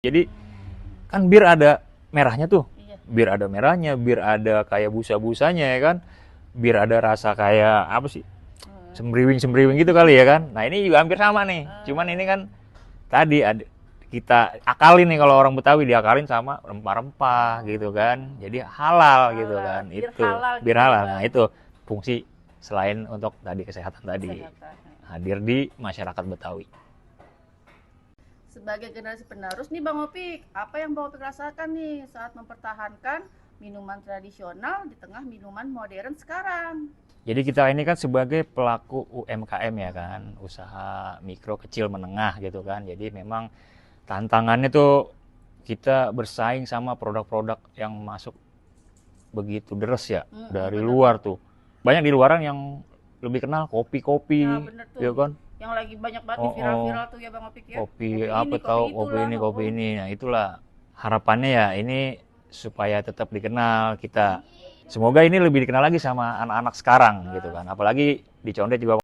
Jadi kan bir ada merahnya tuh. Iya. Bir ada merahnya, bir ada kayak busa-busanya ya kan. Bir ada rasa kayak apa sih? Sembriwing-sembriwing gitu kali ya kan. Nah, ini juga hampir sama nih. Cuman ini kan tadi ada kita akalin nih, kalau orang Betawi diakalin sama rempah-rempah gitu kan. Jadi halal gitu kan. Bir Itu halal bir gitu ya, halal. Bang. Nah, itu fungsi selain untuk tadi kesehatan tadi. Kesehatan. Hadir di masyarakat Betawi. Sebagai generasi penerus nih Bang Opik, apa yang Bang Opik rasakan nih saat mempertahankan minuman tradisional di tengah minuman modern sekarang? Jadi kita ini kan sebagai pelaku UMKM ya kan, usaha mikro kecil menengah gitu kan. Jadi memang tantangannya tuh kita bersaing sama produk-produk yang masuk begitu deres ya dari Bener luar Bang. tuh. Banyak di luaran yang lebih kenal Ya kopi-kopi, bener ya tuh. kan? Yang lagi banyak banget nih Oh, oh, viral-viral tuh ya Bang Opik ya. kopi Kopi apa ini, kopi tahu, kopi itulah. ini, Oh, kopi oh. ini. Nah, itulah harapannya ya ini supaya tetap dikenal kita. Semoga ini lebih dikenal lagi sama anak-anak sekarang gitu kan. Apalagi di Condet juga